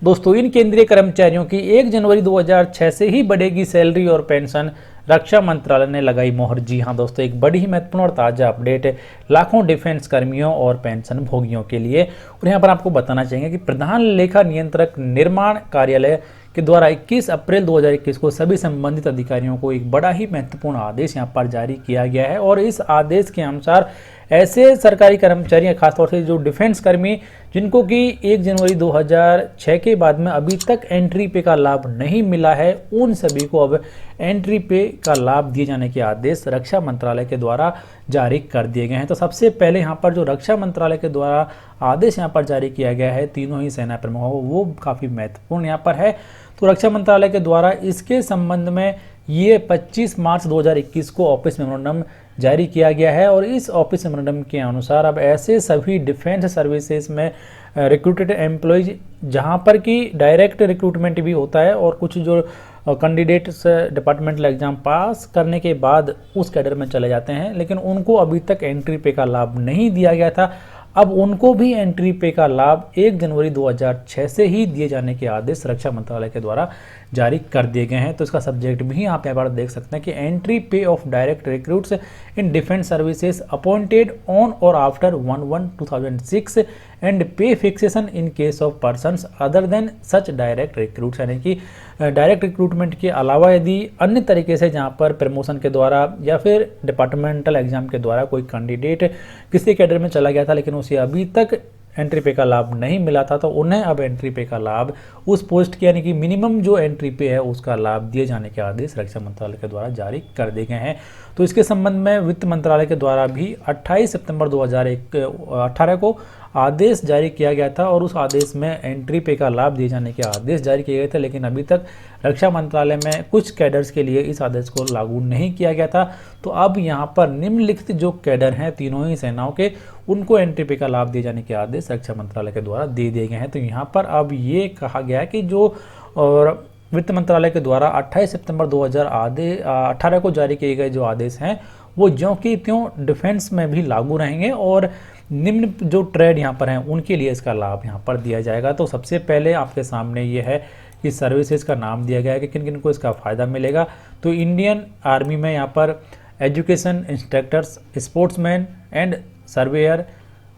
दोस्तों इन केंद्रीय कर्मचारियों की 1 जनवरी 2006 से ही बढ़ेगी सैलरी और पेंशन, रक्षा मंत्रालय ने लगाई मोहर। जी हां दोस्तों, एक बड़ी ही महत्वपूर्ण और ताज़ा अपडेट है लाखों डिफेंस कर्मियों और पेंशन भोगियों के लिए। और यहाँ पर आपको बताना चाहिए कि प्रधान लेखा नियंत्रक निर्माण कार्यालय के द्वारा 21 अप्रैल 2021 को सभी संबंधित अधिकारियों को एक बड़ा ही महत्वपूर्ण आदेश यहाँ पर जारी किया गया है। और इस आदेश के अनुसार ऐसे सरकारी कर्मचारी, खासतौर से जो डिफेंस कर्मी जिनको कि 1 जनवरी 2006 के बाद में अभी तक एंट्री पे का लाभ नहीं मिला है, उन सभी को अब एंट्री पे का लाभ दिए जाने के आदेश रक्षा मंत्रालय के द्वारा जारी कर दिए गए हैं। तो सबसे पहले यहाँ पर जो रक्षा मंत्रालय के द्वारा आदेश यहाँ पर जारी किया गया है तीनों ही सेना प्रमुखों को, वो काफ़ी महत्वपूर्ण यहाँ पर है। तो रक्षा मंत्रालय के द्वारा इसके संबंध में ये 25 मार्च 2021 को ऑफिस मेमोरेंडम जारी किया गया है। और इस ऑफिस मेमोरेंडम के अनुसार अब ऐसे सभी डिफेंस सर्विसेज में रिक्रूटेड एम्प्लॉयज जहां पर कि डायरेक्ट रिक्रूटमेंट भी होता है और कुछ जो कैंडिडेट्स डिपार्टमेंटल एग्जाम पास करने के बाद उस कैडर में चले जाते हैं, लेकिन उनको अभी तक एंट्री पे का लाभ नहीं दिया गया था, अब उनको भी एंट्री पे का लाभ 1 जनवरी 2006 से ही दिए जाने के आदेश रक्षा मंत्रालय के द्वारा जारी कर दिए गए हैं। तो इसका सब्जेक्ट भी आप यहाँ पर देख सकते हैं कि entry pay of direct recruits in defence services appointed on or after 1/1/2006 and pay fixation in case of persons other than such direct recruits, यानी कि डायरेक्ट रिक्रूटमेंट के अलावा यदि अन्य तरीके से जहाँ पर प्रमोशन के द्वारा या फिर डिपार्टमेंटल एग्जाम के द्वारा कोई कैंडिडेट किसी कैडर में चला गया था लेकिन उसे अभी तक एंट्री पे का लाभ नहीं मिला था, तो उन्हें अब एंट्री पे का लाभ उस पोस्ट की यानी कि मिनिमम जो एंट्री पे है उसका लाभ दिए जाने के आदेश रक्षा मंत्रालय के द्वारा जारी कर दिए गए हैं। तो इसके संबंध में वित्त मंत्रालय के द्वारा भी 28 सितंबर 2018 को आदेश जारी किया गया था और उस आदेश में एंट्री पे का लाभ दिए जाने के आदेश जारी किए गए थे, लेकिन अभी तक रक्षा मंत्रालय में कुछ कैडर्स के लिए इस आदेश को लागू नहीं किया गया था। तो अब यहाँ पर निम्नलिखित जो कैडर हैं तीनों ही सेनाओं के, उनको एंट्री पे का लाभ दिए जाने के आदेश रक्षा मंत्रालय के द्वारा दे दिए गए हैं। तो यहाँ पर अब ये कहा गया है कि जो और वित्त मंत्रालय के द्वारा 28 सितंबर 2018 को जारी किए गए जो आदेश हैं वो ज्यों की त्यों डिफेंस में भी लागू रहेंगे और निम्न जो ट्रेड यहाँ पर हैं उनके लिए इसका लाभ यहाँ पर दिया जाएगा। तो सबसे पहले आपके सामने ये है कि सर्विसेज का नाम दिया गया है कि किन किन को इसका फ़ायदा मिलेगा। तो इंडियन आर्मी में यहाँ पर education instructors, sportsman and surveyor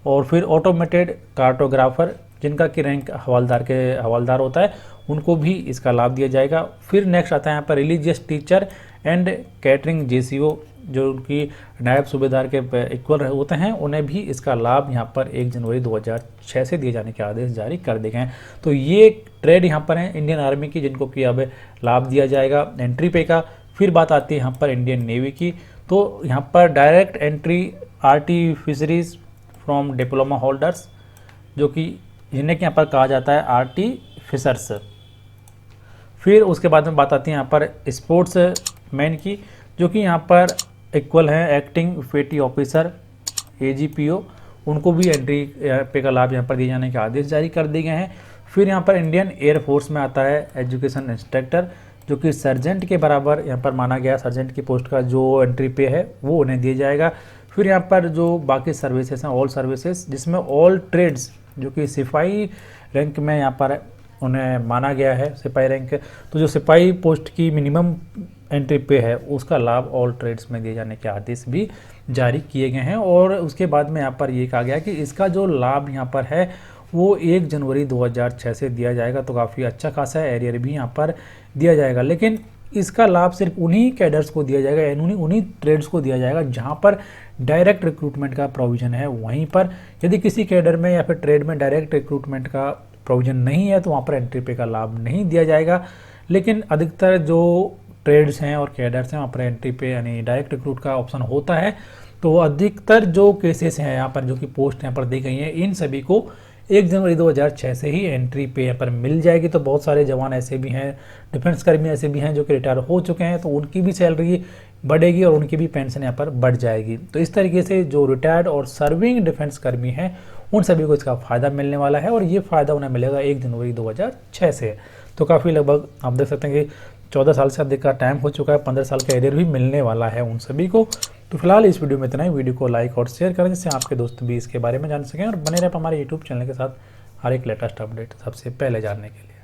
और फिर ऑटोमेटेड कार्टोग्राफर जिनका की रैंक हवालदार होता है, उनको भी इसका लाभ दिया जाएगा। फिर नेक्स्ट आता है यहाँ पर religious teacher and catering JCO जो उनकी नायब सूबेदार के इक्वल होते हैं, उन्हें भी इसका लाभ यहाँ पर 1 जनवरी 2006 से दिए जाने के आदेश जारी कर दिए गए हैं। तो ये ट्रेड यहाँ पर हैं इंडियन आर्मी की जिनको कि अब लाभ दिया जाएगा एंट्री पे का। फिर बात आती है यहाँ पर इंडियन नेवी की, तो यहाँ पर direct entry RT fisheries from diploma holders जो कि जिन्हें कि यहाँ पर कहा जाता है आरटी फिशर्स। फिर उसके बाद में बात आती है यहाँ पर स्पोर्ट्स मैन की जो कि यहाँ पर इक्वल है एक्टिंग पेटी ऑफिसर एजीपीओ, उनको भी एंट्री पे का लाभ यहाँ पर दिए जाने के आदेश जारी कर दिए गए हैं। फिर यहाँ पर इंडियन एयरफोर्स में आता है एजुकेशन इंस्ट्रक्टर जो कि सर्जेंट के बराबर यहाँ पर माना गया, सर्जेंट की पोस्ट का जो एंट्री पे है वो उन्हें दिया जाएगा। फिर यहाँ पर जो बाकी सर्विसेज हैं ऑल सर्विसेज जिसमें ऑल ट्रेड्स जो कि सिपाही रैंक में यहाँ पर उन्हें माना गया है सिपाही रैंक, तो जो सिपाही पोस्ट की मिनिमम एंट्री पे है उसका लाभ ऑल ट्रेड्स में दिए जाने के आदेश भी जारी किए गए हैं। और उसके बाद में यहाँ पर ये कहा गया कि इसका जो लाभ यहाँ पर है वो 1 जनवरी 2006 से दिया जाएगा। तो काफ़ी अच्छा खासा एरियर भी यहाँ पर दिया जाएगा, लेकिन इसका लाभ सिर्फ उन्हीं कैडर्स को दिया जाएगा, उन्हीं ट्रेड्स को दिया जाएगा जहाँ पर डायरेक्ट रिक्रूटमेंट का प्रोविज़न है। वहीं पर यदि किसी कैडर में या फिर ट्रेड में डायरेक्ट रिक्रूटमेंट का प्रोविज़न नहीं है तो वहाँ पर एंट्री पे का लाभ नहीं दिया जाएगा। लेकिन अधिकतर जो ट्रेड्स हैं और कैडर्स हैं वहाँ पर एंट्री पे यानी डायरेक्ट रिक्रूट का ऑप्शन होता है। तो अधिकतर जो केसेस हैं यहाँ पर जो कि पोस्ट यहाँ पर दी गई हैं इन सभी को 1 जनवरी 2006 से ही एंट्री पे यहाँ पर मिल जाएगी। तो बहुत सारे जवान ऐसे भी हैं, डिफेंस कर्मी ऐसे भी हैं जो कि रिटायर हो चुके हैं, तो उनकी भी सैलरी बढ़ेगी और उनकी भी पेंशन यहाँ पर बढ़ जाएगी। तो इस तरीके से जो रिटायर्ड और सर्विंग डिफेंस कर्मी हैं उन सभी को इसका फ़ायदा मिलने वाला है और ये फ़ायदा उन्हें मिलेगा 1 जनवरी 2006 से। तो काफ़ी लगभग आप देख सकते हैं कि 14 साल से अधिक का टाइम हो चुका है, 15 साल का एरियर भी मिलने वाला है उन सभी को। तो फिलहाल इस वीडियो में इतना ही। वीडियो को लाइक और शेयर करें जिससे आपके दोस्त भी इसके बारे में जान सकें और बने रहे हमारे यूट्यूब चैनल के साथ हर एक लेटेस्ट अपडेट सबसे पहले जानने के लिए।